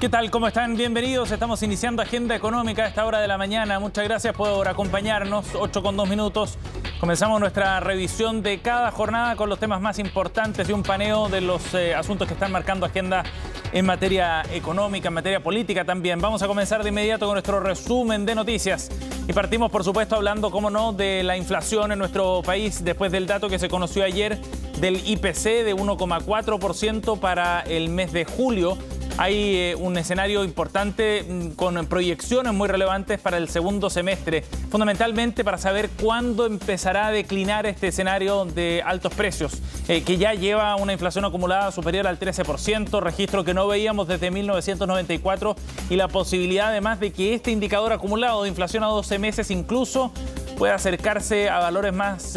¿Qué tal? ¿Cómo están? Bienvenidos. Estamos iniciando Agenda Económica a esta hora de la mañana. Muchas gracias por acompañarnos. 8:02. Comenzamos nuestra revisión de cada jornada con los temas más importantes y un paneo de los asuntos que están marcando agenda en materia económica, en materia política también. Vamos a comenzar de inmediato con nuestro resumen de noticias. Y partimos, por supuesto, hablando, cómo no, de la inflación en nuestro país después del dato que se conoció ayer del IPC de 1,4% para el mes de julio. Hay un escenario importante con proyecciones muy relevantes para el segundo semestre, fundamentalmente para saber cuándo empezará a declinar este escenario de altos precios, que ya lleva una inflación acumulada superior al 13%, registro que no veíamos desde 1994, y la posibilidad además de que este indicador acumulado de inflación a 12 meses incluso pueda acercarse a valores más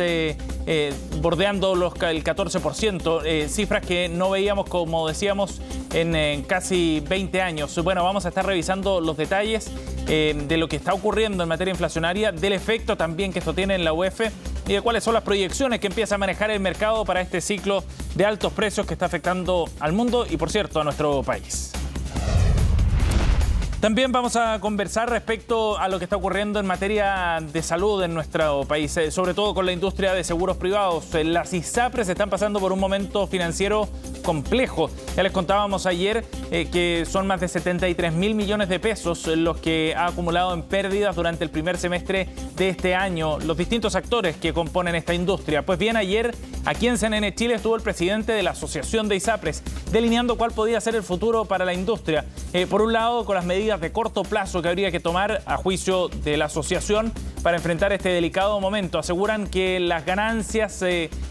bordeando el 14%, cifras que no veíamos, como decíamos, en casi 20 años. Bueno, vamos a estar revisando los detalles de lo que está ocurriendo en materia inflacionaria, del efecto también que esto tiene en la UEF y de cuáles son las proyecciones que empieza a manejar el mercado para este ciclo de altos precios que está afectando al mundo y, por cierto, a nuestro país. También vamos a conversar respecto a lo que está ocurriendo en materia de salud en nuestro país, sobre todo con la industria de seguros privados. Las ISAPRES están pasando por un momento financiero complejo. Ya les contábamos ayer que son más de 73.000 millones de pesos los que ha acumulado en pérdidas durante el primer semestre de este año los distintos actores que componen esta industria. Pues bien, ayer aquí en CNN Chile estuvo el presidente de la Asociación de ISAPRES delineando cuál podía ser el futuro para la industria. Por un lado, con las medidas de corto plazo que habría que tomar a juicio de la asociación para enfrentar este delicado momento. Aseguran que las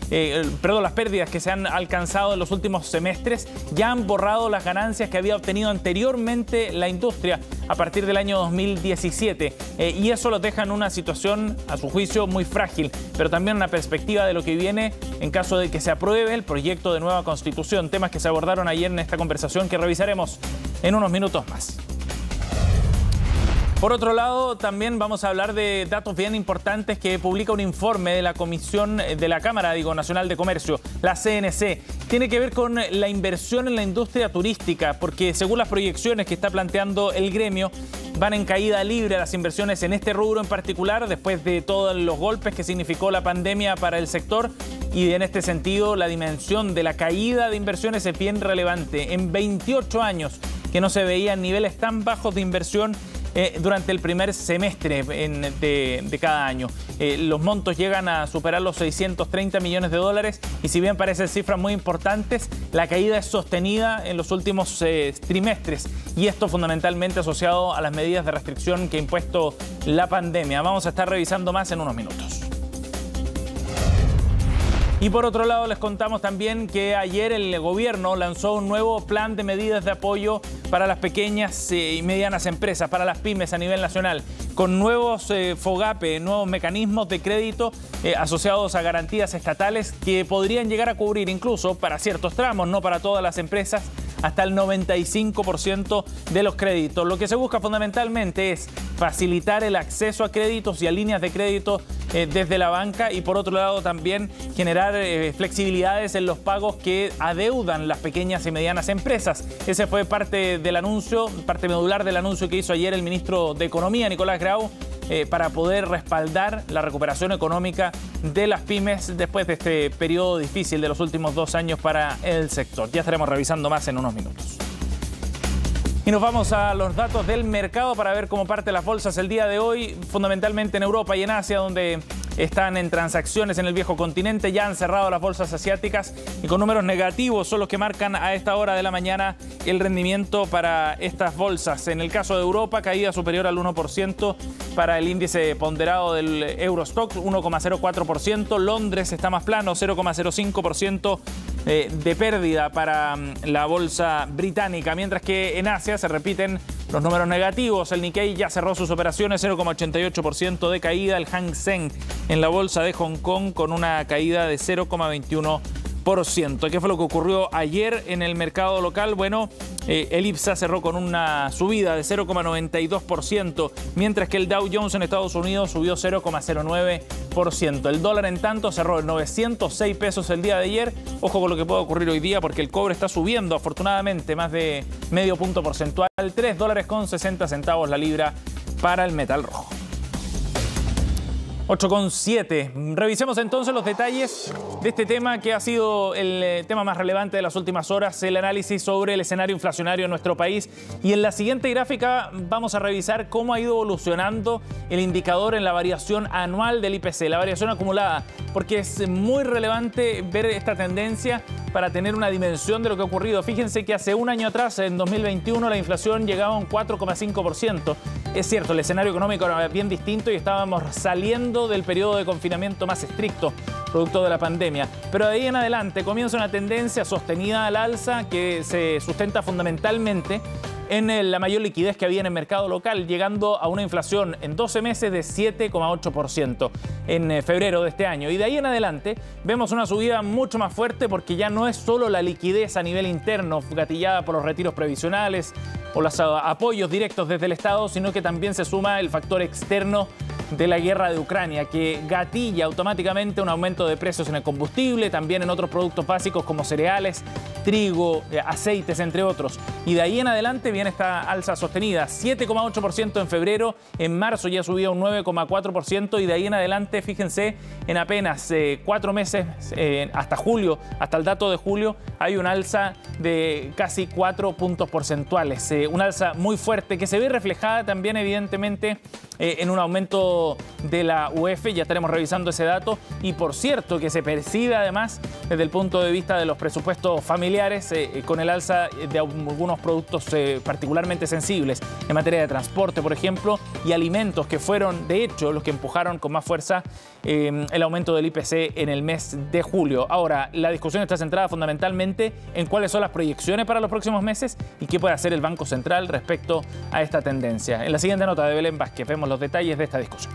las pérdidas que se han alcanzado en los últimos semestres ya han borrado las ganancias que había obtenido anteriormente la industria a partir del año 2017. Y eso los deja en una situación, a su juicio, muy frágil, pero también una perspectiva de lo que viene en caso de que se apruebe el proyecto de nueva constitución. Temas que se abordaron ayer en esta conversación que revisaremos en unos minutos más. Por otro lado, también vamos a hablar de datos bien importantes que publica un informe de la Comisión de la Cámara Nacional de Comercio, la CNC. Tiene que ver con la inversión en la industria turística, porque según las proyecciones que está planteando el gremio, van en caída libre las inversiones en este rubro en particular, después de todos los golpes que significó la pandemia para el sector. Y en este sentido, la dimensión de la caída de inversiones es bien relevante. En 28 años que no se veían niveles tan bajos de inversión durante el primer semestre de cada año. Los montos llegan a superar los 630 millones de dólares y si bien parecen cifras muy importantes, la caída es sostenida en los últimos trimestres y esto fundamentalmente asociado a las medidas de restricción que ha impuesto la pandemia. Vamos a estar revisando más en unos minutos. Y por otro lado, les contamos también que ayer el gobierno lanzó un nuevo plan de medidas de apoyo para las pequeñas y medianas empresas, para las pymes a nivel nacional, con nuevos FOGAPE, nuevos mecanismos de crédito asociados a garantías estatales que podrían llegar a cubrir incluso para ciertos tramos, no para todas las empresas, hasta el 95% de los créditos. Lo que se busca fundamentalmente es facilitar el acceso a créditos y a líneas de crédito desde la banca y por otro lado también generar flexibilidades en los pagos que adeudan las pequeñas y medianas empresas. Ese fue parte del anuncio, parte medular del anuncio que hizo ayer el ministro de Economía, Nicolás Grau, para poder respaldar la recuperación económica de las pymes después de este periodo difícil de los últimos 2 años para el sector. Ya estaremos revisando más en unos minutos. Y nos vamos a los datos del mercado para ver cómo parte las bolsas el día de hoy, fundamentalmente en Europa y en Asia, donde están en transacciones en el viejo continente. Ya han cerrado las bolsas asiáticas y con números negativos son los que marcan a esta hora de la mañana el rendimiento para estas bolsas. En el caso de Europa, caída superior al 1% para el índice ponderado del Eurostoxx, 1,04%. Londres está más plano, 0,05% de pérdida para la bolsa británica, mientras que en Asia se repiten los números negativos. El Nikkei ya cerró sus operaciones, 0,88% de caída. El Hang Seng en la bolsa de Hong Kong con una caída de 0,21%. ¿Qué fue lo que ocurrió ayer en el mercado local? Bueno, el IPSA cerró con una subida de 0,92%, mientras que el Dow Jones en Estados Unidos subió 0,09%. El dólar, en tanto, cerró en 906 pesos el día de ayer. Ojo con lo que puede ocurrir hoy día, porque el cobre está subiendo, afortunadamente, más de medio punto porcentual, $3.60 la libra para el metal rojo. 8,7. Revisemos entonces los detalles de este tema que ha sido el tema más relevante de las últimas horas, el análisis sobre el escenario inflacionario en nuestro país. Y en la siguiente gráfica vamos a revisar cómo ha ido evolucionando el indicador en la variación anual del IPC, la variación acumulada, porque es muy relevante ver esta tendencia para tener una dimensión de lo que ha ocurrido. Fíjense que hace un año atrás, en 2021, la inflación llegaba a un 4,5%. Es cierto, el escenario económico era bien distinto y estábamos saliendo del periodo de confinamiento más estricto, producto de la pandemia. Pero de ahí en adelante comienza una tendencia sostenida al alza que se sustenta fundamentalmente en la mayor liquidez que había en el mercado local, llegando a una inflación en 12 meses de 7,8% en febrero de este año. Y de ahí en adelante vemos una subida mucho más fuerte, porque ya no es solo la liquidez a nivel interno, gatillada por los retiros previsionales o los apoyos directos desde el Estado, sino que también se suma el factor externo de la guerra de Ucrania, que gatilla automáticamente un aumento de precios en el combustible, también en otros productos básicos como cereales, trigo, aceites, entre otros. Y de ahí en adelante viene esta alza sostenida, 7,8% en febrero, en marzo ya subía un 9,4%, y de ahí en adelante, fíjense, en apenas 4 meses, hasta julio, hasta el dato de julio, hay un alza de casi 4 puntos porcentuales, una alza muy fuerte que se ve reflejada también evidentemente en un aumento de la UF, ya estaremos revisando ese dato, y por cierto que se percibe además desde el punto de vista de los presupuestos familiares con el alza de algunos productos particularmente sensibles en materia de transporte, por ejemplo, y alimentos, que fueron de hecho los que empujaron con más fuerza el aumento del IPC en el mes de julio. Ahora, la discusión está centrada fundamentalmente en cuáles son las proyecciones para los próximos meses y qué puede hacer el Banco Central respecto a esta tendencia. En la siguiente nota de Belén Vázquez vemos los detalles de esta discusión.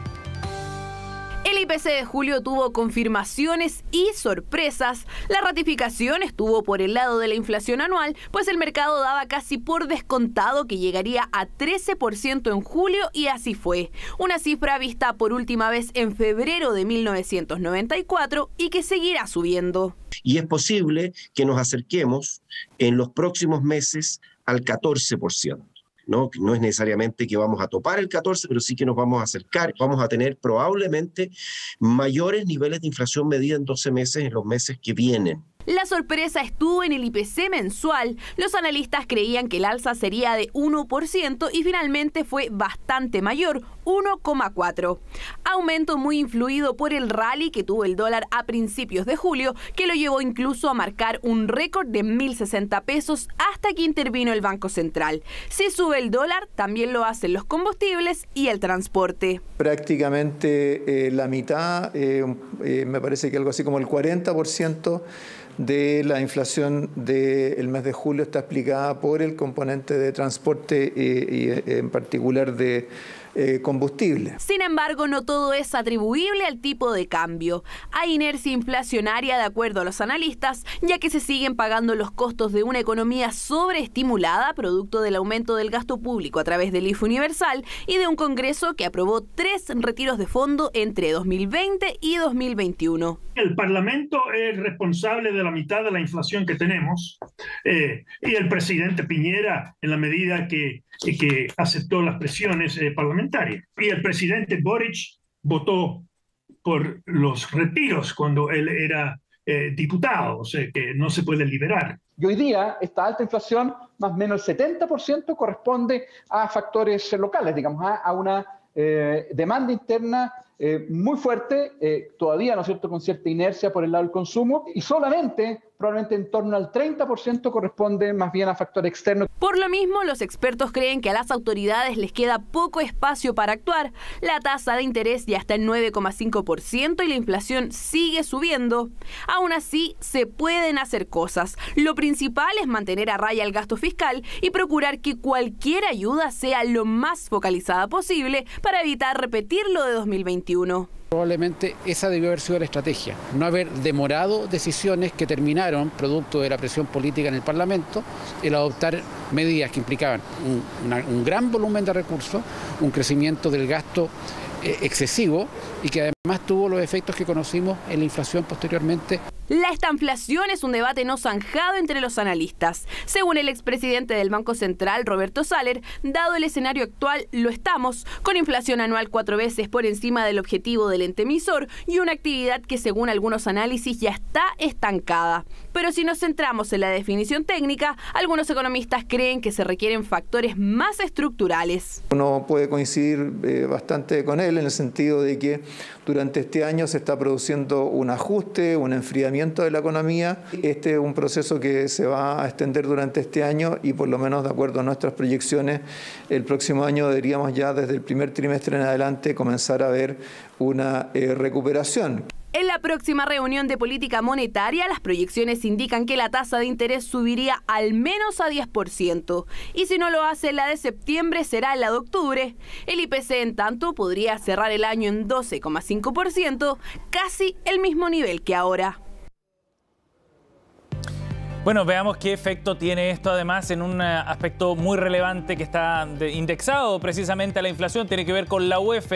El IPC de julio tuvo confirmaciones y sorpresas. La ratificación estuvo por el lado de la inflación anual, pues el mercado daba casi por descontado que llegaría a 13% en julio, y así fue. Una cifra vista por última vez en febrero de 1994 y que seguirá subiendo. Y es posible que nos acerquemos en los próximos meses al 14%. No es necesariamente que vamos a topar el 14, pero sí que nos vamos a acercar. Vamos a tener probablemente mayores niveles de inflación medida en 12 meses en los meses que vienen. La sorpresa estuvo en el IPC mensual. Los analistas creían que el alza sería de 1% y finalmente fue bastante mayor, 1,4%. Aumento muy influido por el rally que tuvo el dólar a principios de julio, que lo llevó incluso a marcar un récord de 1.060 pesos hasta que intervino el Banco Central. Si sube el dólar, también lo hacen los combustibles y el transporte. Prácticamente la mitad, me parece que algo así como el 40% de la inflación del mes de julio está explicada por el componente de transporte y en particular de combustible. Sin embargo, no todo es atribuible al tipo de cambio. Hay inercia inflacionaria de acuerdo a los analistas, ya que se siguen pagando los costos de una economía sobreestimulada, producto del aumento del gasto público a través del IFE universal y de un Congreso que aprobó 3 retiros de fondo entre 2020 y 2021. El Parlamento es responsable de la mitad de la inflación que tenemos y el presidente Piñera, en la medida que aceptó las presiones parlamentarias. Y el presidente Boric votó por los retiros cuando él era diputado, o sea que no se puede liberar. Y hoy día esta alta inflación, más o menos el 70%, corresponde a factores locales, digamos, a una demanda interna muy fuerte, todavía, ¿no es cierto?, con cierta inercia por el lado del consumo, y solamente, probablemente en torno al 30% corresponde más bien a factor externo. Por lo mismo, los expertos creen que a las autoridades les queda poco espacio para actuar. La tasa de interés ya está en 9,5% y la inflación sigue subiendo. Aún así, se pueden hacer cosas. Lo principal es mantener a raya el gasto fiscal y procurar que cualquier ayuda sea lo más focalizada posible para evitar repetir lo de 2021. 2021. Probablemente esa debió haber sido la estrategia, no haber demorado decisiones que terminaron, producto de la presión política en el Parlamento, el adoptar medidas que implicaban un gran volumen de recursos, un crecimiento del gasto excesivo y que además tuvo los efectos que conocimos en la inflación posteriormente. La estanflación es un debate no zanjado entre los analistas. Según el expresidente del Banco Central, Roberto Saller, dado el escenario actual, lo estamos, con inflación anual 4 veces por encima del objetivo del ente emisor y una actividad que según algunos análisis ya está estancada. Pero si nos centramos en la definición técnica, algunos economistas creen que se requieren factores más estructurales. Uno puede coincidir bastante con él en el sentido de que durante este año se está produciendo un ajuste, un enfriamiento de la economía. Este es un proceso que se va a extender durante este año y por lo menos de acuerdo a nuestras proyecciones, el próximo año deberíamos ya desde el primer trimestre en adelante comenzar a ver una recuperación. En la próxima reunión de política monetaria, las proyecciones indican que la tasa de interés subiría al menos a 10%. Y si no lo hace la de septiembre, será la de octubre. El IPC, en tanto, podría cerrar el año en 12,5%, casi el mismo nivel que ahora. Bueno, veamos qué efecto tiene esto además en un aspecto muy relevante que está indexado precisamente a la inflación. Tiene que ver con la UEF,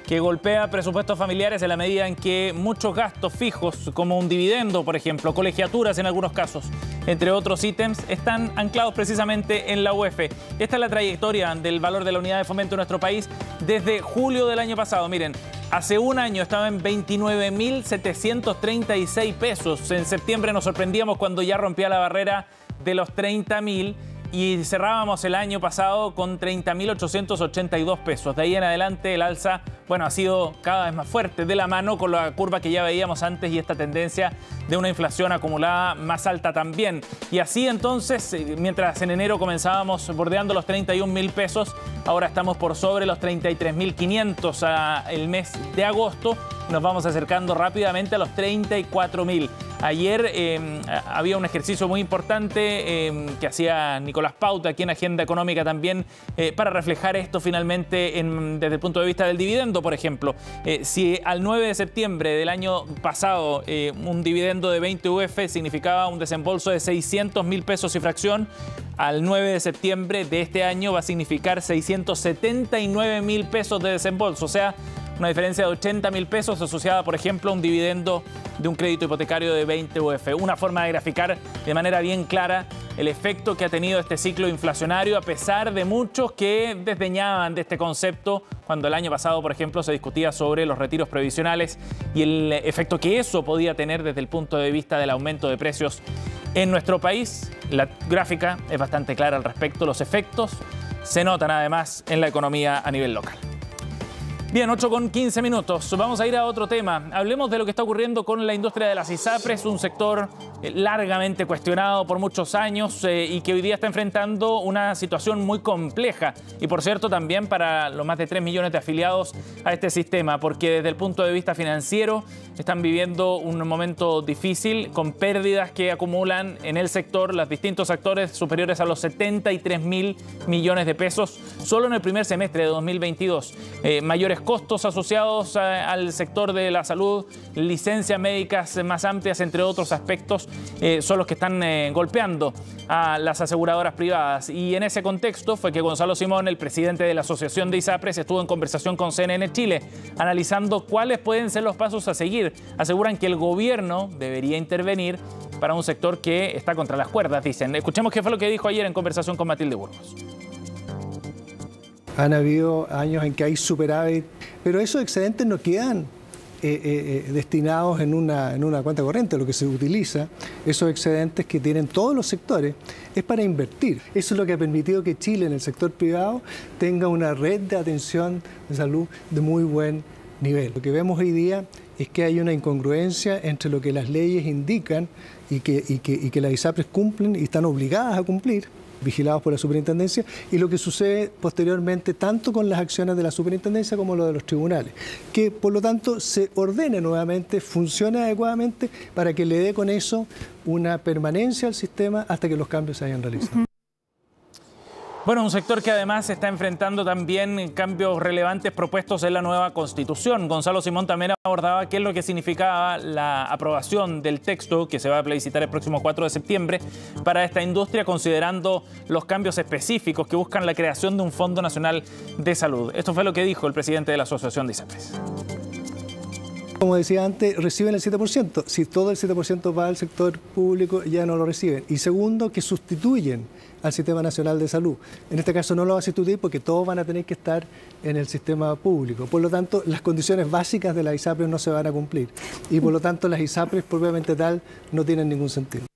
que golpea presupuestos familiares en la medida en que muchos gastos fijos, como un dividendo, por ejemplo, colegiaturas en algunos casos, entre otros ítems, están anclados precisamente en la UEF. Esta es la trayectoria del valor de la unidad de fomento en nuestro país desde julio del año pasado. Miren, hace un año estaba en 29.736 pesos. En septiembre nos sorprendíamos cuando ya rompía la barrera de los 30.000 y cerrábamos el año pasado con 30.882 pesos. De ahí en adelante el alza, bueno, ha sido cada vez más fuerte, de la mano con la curva que ya veíamos antes y esta tendencia de una inflación acumulada más alta también. Y así entonces, mientras en enero comenzábamos bordeando los 31.000 pesos, ahora estamos por sobre los 33.500 el mes de agosto. Nos vamos acercando rápidamente a los 34.000. Ayer había un ejercicio muy importante que hacía Nicolás Pauta aquí en Agenda Económica también para reflejar esto finalmente desde el punto de vista del dividendo, por ejemplo. Si al 9 de septiembre del año pasado un dividendo de 20 UF significaba un desembolso de 600.000 pesos y fracción, al 9 de septiembre de este año va a significar 679.000 pesos de desembolso, o sea, una diferencia de 80.000 pesos asociada, por ejemplo, a un dividendo de un crédito hipotecario de 20 UF. Una forma de graficar de manera bien clara el efecto que ha tenido este ciclo inflacionario, a pesar de muchos que desdeñaban de este concepto cuando el año pasado, por ejemplo, se discutía sobre los retiros previsionales y el efecto que eso podía tener desde el punto de vista del aumento de precios en nuestro país. La gráfica es bastante clara al respecto. Los efectos se notan además en la economía a nivel local. Bien, 8:15 minutos. Vamos a ir a otro tema. Hablemos de lo que está ocurriendo con la industria de las ISAPRES, un sector largamente cuestionado por muchos años y que hoy día está enfrentando una situación muy compleja. Y por cierto, también para los más de 3 millones de afiliados a este sistema, porque desde el punto de vista financiero están viviendo un momento difícil con pérdidas que acumulan en el sector los distintos actores superiores a los 73.000 millones de pesos solo en el primer semestre de 2022. Mayores costos asociados al sector de la salud, licencias médicas más amplias, entre otros aspectos, son los que están golpeando a las aseguradoras privadas. Y en ese contexto fue que Gonzalo Simón, el presidente de la Asociación de ISAPRES, estuvo en conversación con CNN Chile, analizando cuáles pueden ser los pasos a seguir. Aseguran que el gobierno debería intervenir para un sector que está contra las cuerdas, dicen. Escuchemos qué fue lo que dijo ayer en conversación con Matilde Burgos. Han habido años en que hay superávit, pero esos excedentes no quedan destinados en una cuenta corriente. Lo que se utiliza, esos excedentes que tienen todos los sectores, es para invertir. Eso es lo que ha permitido que Chile, en el sector privado, tenga una red de atención de salud de muy buen nivel. Lo que vemos hoy día es que hay una incongruencia entre lo que las leyes indican y que las ISAPRES cumplen y están obligadas a cumplir, vigilados por la superintendencia, y lo que sucede posteriormente tanto con las acciones de la superintendencia como lo de los tribunales, que por lo tanto se ordene nuevamente, funcione adecuadamente para que le dé con eso una permanencia al sistema hasta que los cambios se hayan realizado. Bueno, un sector que además está enfrentando también cambios relevantes propuestos en la nueva Constitución. Gonzalo Simón también abordaba qué es lo que significaba la aprobación del texto que se va a plebiscitar el próximo 4 de septiembre para esta industria, considerando los cambios específicos que buscan la creación de un Fondo Nacional de Salud. Esto fue lo que dijo el presidente de la Asociación de ISAPRES. Como decía antes, reciben el 7%. Si todo el 7% va al sector público, ya no lo reciben. Y segundo, que sustituyen al Sistema Nacional de Salud. En este caso no lo va a sustituir porque todos van a tener que estar en el sistema público. Por lo tanto, las condiciones básicas de las ISAPRES no se van a cumplir. Y por lo tanto, las ISAPRES propiamente tal no tienen ningún sentido.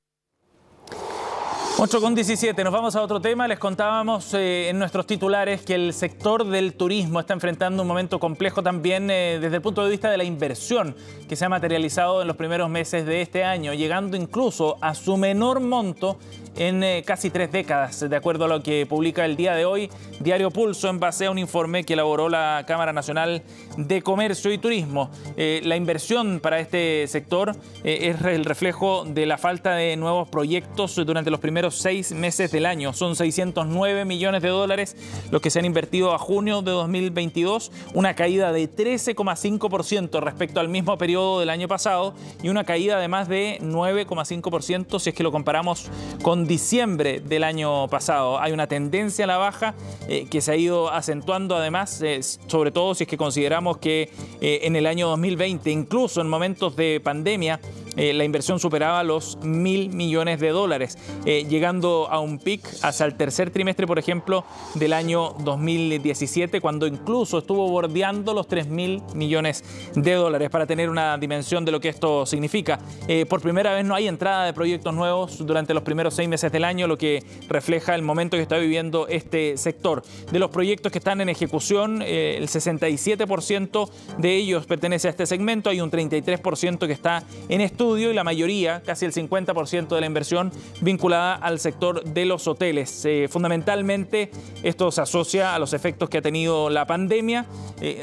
8:17, nos vamos a otro tema. Les contábamos en nuestros titulares que el sector del turismo está enfrentando un momento complejo también desde el punto de vista de la inversión que se ha materializado en los primeros meses de este año, llegando incluso a su menor monto en casi 3 décadas, de acuerdo a lo que publica el día de hoy Diario Pulso en base a un informe que elaboró la Cámara Nacional de Comercio y Turismo. La inversión para este sector es el reflejo de la falta de nuevos proyectos durante los primeros 6 meses del año. Son 609 millones de dólares los que se han invertido a junio de 2022, una caída de 13,5% respecto al mismo periodo del año pasado y una caída de más de 9,5% si es que lo comparamos con diciembre del año pasado. Hay una tendencia a la baja que se ha ido acentuando además, sobre todo si es que consideramos que en el año 2020, incluso en momentos de pandemia, la inversión superaba los 1.000 millones de dólares, llegando a un pic hasta el tercer trimestre, por ejemplo, del año 2017, cuando incluso estuvo bordeando los 3.000 millones de dólares, para tener una dimensión de lo que esto significa. Por primera vez no hay entrada de proyectos nuevos durante los primeros 6 meses del año, lo que refleja el momento que está viviendo este sector. De los proyectos que están en ejecución, el 67% de ellos pertenece a este segmento, hay un 33% que está en estudio y la mayoría, casi el 50% de la inversión, vinculada al sector de los hoteles. Fundamentalmente, esto se asocia a los efectos que ha tenido la pandemia.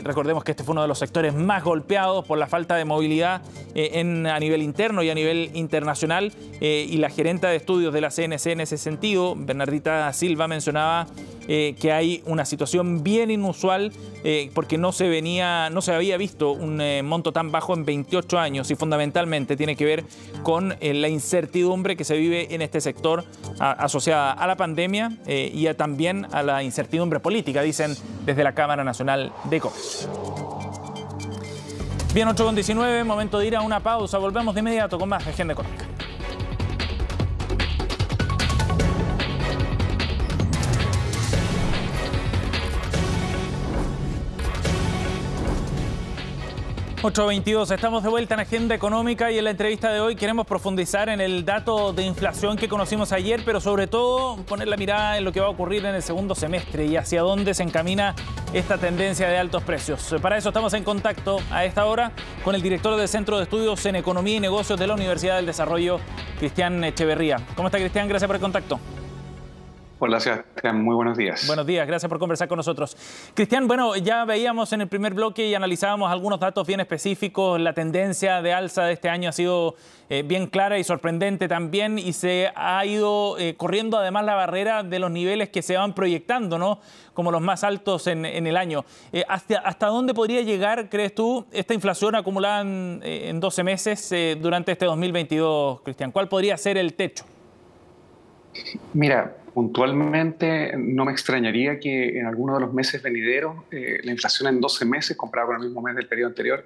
Recordemos que este fue uno de los sectores más golpeados por la falta de movilidad a nivel interno y a nivel internacional. Y la gerenta de estudios de la CNC en ese sentido, Bernardita Silva, mencionaba que hay una situación bien inusual porque no se había visto un monto tan bajo en 28 años y fundamentalmente tiene que ver con la incertidumbre que se vive en este sector asociada a la pandemia y también a la incertidumbre política, dicen desde la Cámara Nacional de Comercio. Bien, 8:19, momento de ir a una pausa. Volvemos de inmediato con más Agenda Económica. ...8:22, estamos de vuelta en Agenda Económica y en la entrevista de hoy queremos profundizar en el dato de inflación que conocimos ayer, pero sobre todo poner la mirada en lo que va a ocurrir en el segundo semestre y hacia dónde se encamina esta tendencia de altos precios. Para eso estamos en contacto a esta hora con el director del Centro de Estudios en Economía y Negocios de la Universidad del Desarrollo, Cristian Echeverría. ¿Cómo está, Cristian? Gracias por el contacto. Hola, Sebastián. Muy buenos días. Buenos días, gracias por conversar con nosotros. Cristian, bueno, ya veíamos en el primer bloque y analizábamos algunos datos bien específicos. La tendencia de alza de este año ha sido bien clara y sorprendente también, y se ha ido corriendo además la barrera de los niveles que se van proyectando, ¿no?, como los más altos en el año. ¿Hasta dónde podría llegar, crees tú, esta inflación acumulada en 12 meses durante este 2022, Cristian? ¿Cuál podría ser el techo? Mira, puntualmente no me extrañaría que en alguno de los meses venideros la inflación en 12 meses, comparado con el mismo mes del periodo anterior,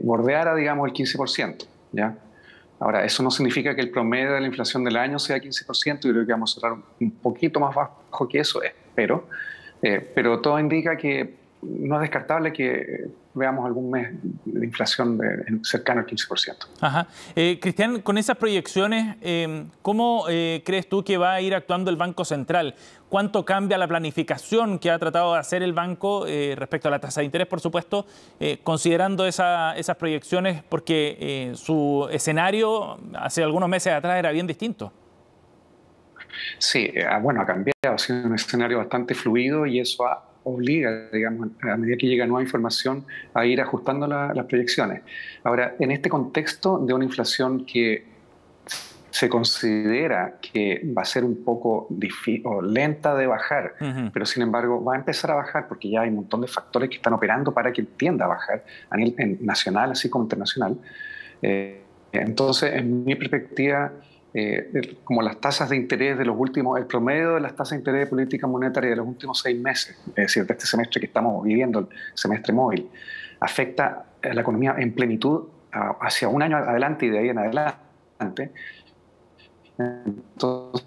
bordeara, digamos, el 15%, ¿ya? Ahora, eso no significa que el promedio de la inflación del año sea 15%, yo creo que vamos a cerrar un poquito más bajo que eso, espero, pero todo indica que no es descartable que veamos algún mes de inflación cercano al 15%. Ajá. Cristian, con esas proyecciones, ¿cómo crees tú que va a ir actuando el Banco Central? ¿Cuánto cambia la planificación que ha tratado de hacer el banco respecto a la tasa de interés, por supuesto, considerando esas proyecciones? Porque su escenario hace algunos meses atrás era bien distinto. Sí, bueno, ha cambiado, ha sido un escenario bastante fluido y eso obliga, digamos, a medida que llega nueva información, a ir ajustando las proyecciones. Ahora, en este contexto de una inflación que se considera que va a ser un poco difícil o lenta de bajar, pero sin embargo va a empezar a bajar porque ya hay un montón de factores que están operando para que tienda a bajar a nivel nacional así como internacional. Entonces, en mi perspectiva, como las tasas de interés de los últimos, el promedio de las tasas de interés de política monetaria de los últimos 6 meses, es decir, de este semestre que estamos viviendo, el semestre móvil, afecta a la economía en plenitud hacia un año adelante y de ahí en adelante. Entonces,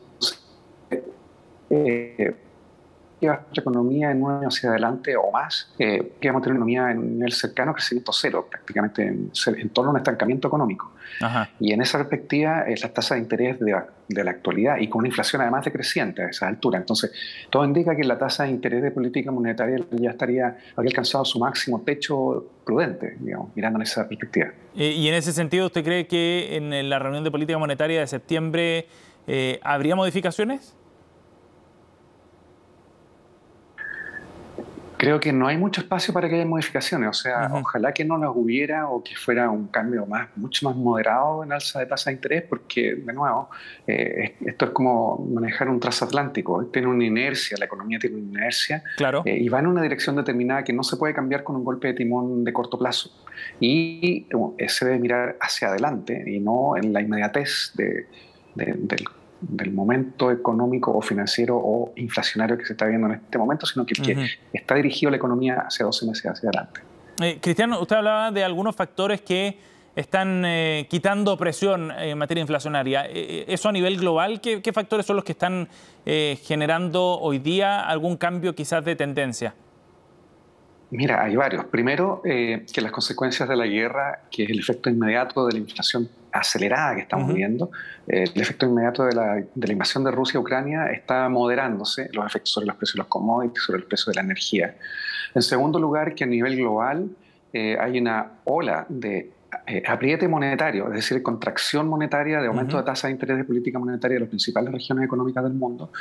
nuestra economía en un año hacia adelante o más, que vamos a tener una economía en el cercano crecimiento cero, prácticamente en torno a un estancamiento económico. Ajá. Y en esa perspectiva, las tasas de interés de la actualidad y con una inflación además decreciente a esa altura. Entonces, todo indica que la tasa de interés de política monetaria ya habría alcanzado su máximo techo prudente, digamos, mirando en esa perspectiva. Y en ese sentido, ¿usted cree que en la reunión de política monetaria de septiembre habría modificaciones? Creo que no hay mucho espacio para que haya modificaciones. O sea, ojalá que no las hubiera o que fuera un cambio mucho más moderado en alza de tasa de interés, porque, de nuevo, esto es como manejar un transatlántico. Tiene una inercia, la economía tiene una inercia, claro. Y va en una dirección determinada que no se puede cambiar con un golpe de timón de corto plazo. Y se debe mirar hacia adelante y no en la inmediatez del momento económico o financiero o inflacionario que se está viendo en este momento, sino que está dirigido la economía hacia 12 meses hacia adelante. Cristian, usted hablaba de algunos factores que están quitando presión en materia inflacionaria. ¿Eso a nivel global? ¿Qué factores son los que están generando hoy día algún cambio quizás de tendencia? Mira, hay varios. Primero, que las consecuencias de la guerra, que es el efecto inmediato de la inflación acelerada que estamos viendo, el efecto inmediato de la invasión de Rusia a Ucrania está moderándose, los efectos sobre los precios de los commodities, sobre el precio de la energía. En segundo lugar, que a nivel global hay una ola de apriete monetario, es decir, contracción monetaria de aumento de tasa de interés de política monetaria de las principales regiones económicas del mundo,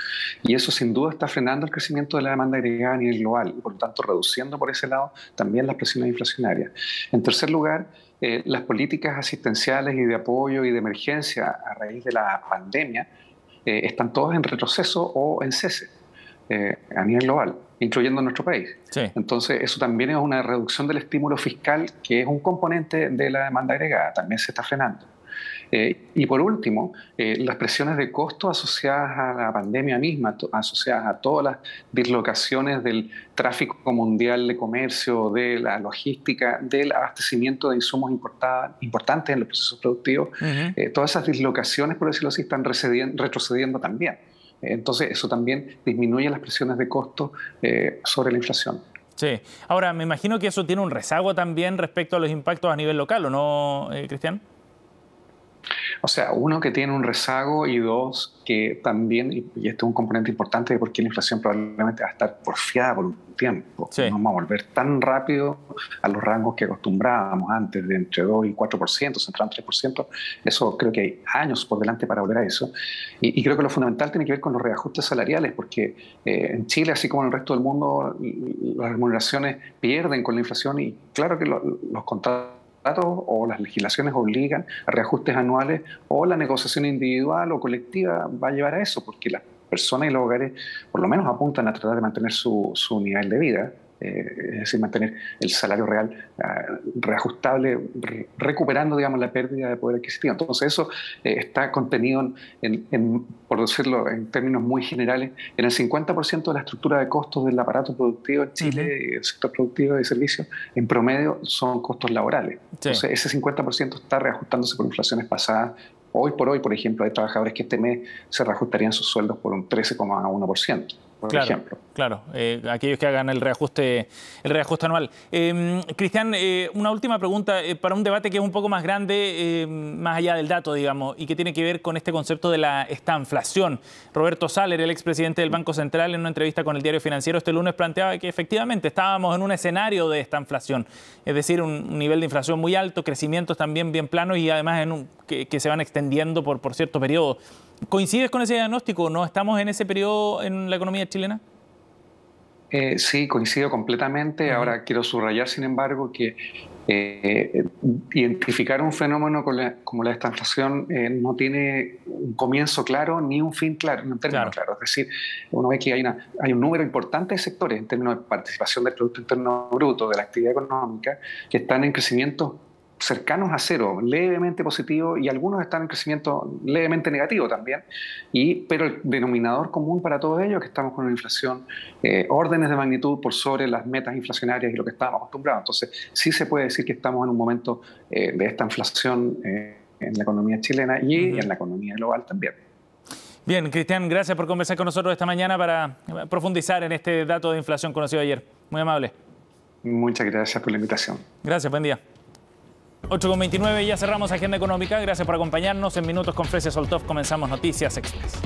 y eso sin duda está frenando el crecimiento de la demanda agregada a nivel global y por lo tanto reduciendo por ese lado también las presiones inflacionarias. En tercer lugar, las políticas asistenciales y de apoyo y de emergencia a raíz de la pandemia están todas en retroceso o en cese a nivel global, incluyendo nuestro país. Sí. Entonces, eso también es una reducción del estímulo fiscal, que es un componente de la demanda agregada, también se está frenando. Y por último, las presiones de costo asociadas a la pandemia misma, asociadas a todas las dislocaciones del tráfico mundial de comercio, de la logística, del abastecimiento de insumos importantes en los procesos productivos, todas esas dislocaciones, por decirlo así, están retrocediendo también. Entonces, eso también disminuye las presiones de costo sobre la inflación. Sí. Ahora, me imagino que eso tiene un rezago también respecto a los impactos a nivel local, ¿o no, Cristian? O sea, uno, que tiene un rezago, y dos, que también, y este es un componente importante de por qué la inflación probablemente va a estar porfiada por un tiempo. Sí. No vamos a volver tan rápido a los rangos que acostumbrábamos antes, de entre 2 y 4%, centrado en 3%. Eso creo que hay años por delante para volver a eso. Y creo que lo fundamental tiene que ver con los reajustes salariales, porque en Chile, así como en el resto del mundo, las remuneraciones pierden con la inflación, y claro que los contratos o las legislaciones obligan a reajustes anuales, o la negociación individual o colectiva va a llevar a eso, porque las personas y los hogares por lo menos apuntan a tratar de mantener su nivel de vida, es decir, mantener el salario real reajustable, recuperando, digamos, la pérdida de poder adquisitivo. Entonces eso está contenido, por decirlo en términos muy generales, en el 50% de la estructura de costos del aparato productivo en Chile, y el sector productivo de servicios, en promedio son costos laborales. Sí. Entonces ese 50% está reajustándose por inflaciones pasadas. Hoy por hoy, por ejemplo, hay trabajadores que este mes se reajustarían sus sueldos por un 13,1%. Por ejemplo. Claro, aquellos que hagan el reajuste anual. Cristian, una última pregunta para un debate que es un poco más grande, más allá del dato, digamos, y que tiene que ver con este concepto de la estanflación. Roberto Saller, el expresidente del Banco Central, en una entrevista con el Diario Financiero este lunes planteaba que efectivamente estábamos en un escenario de estanflación, es decir, un nivel de inflación muy alto, crecimientos también bien planos y además que se van extendiendo por cierto periodo. ¿Coincides con ese diagnóstico? ¿No estamos en ese periodo en la economía chilena? Sí, coincido completamente. Ahora quiero subrayar, sin embargo, que identificar un fenómeno como la estanflación no tiene un comienzo claro ni un fin claro, ni un término claro. Es decir, uno ve que hay un número importante de sectores en términos de participación del Producto Interno Bruto, de la actividad económica, que están en crecimiento cercanos a cero, levemente positivo, y algunos están en crecimiento levemente negativo también, pero el denominador común para todo ello es que estamos con una inflación órdenes de magnitud por sobre las metas inflacionarias y lo que estábamos acostumbrados. Entonces sí se puede decir que estamos en un momento de esta inflación en la economía chilena y en la economía global también. Bien, Cristian, gracias por conversar con nosotros esta mañana para profundizar en este dato de inflación conocido ayer. Muy amable. Muchas gracias por la invitación. Gracias, buen día. 8:29, ya cerramos Agenda Económica. Gracias por acompañarnos. En minutos con Fresia Soltov comenzamos Noticias Express.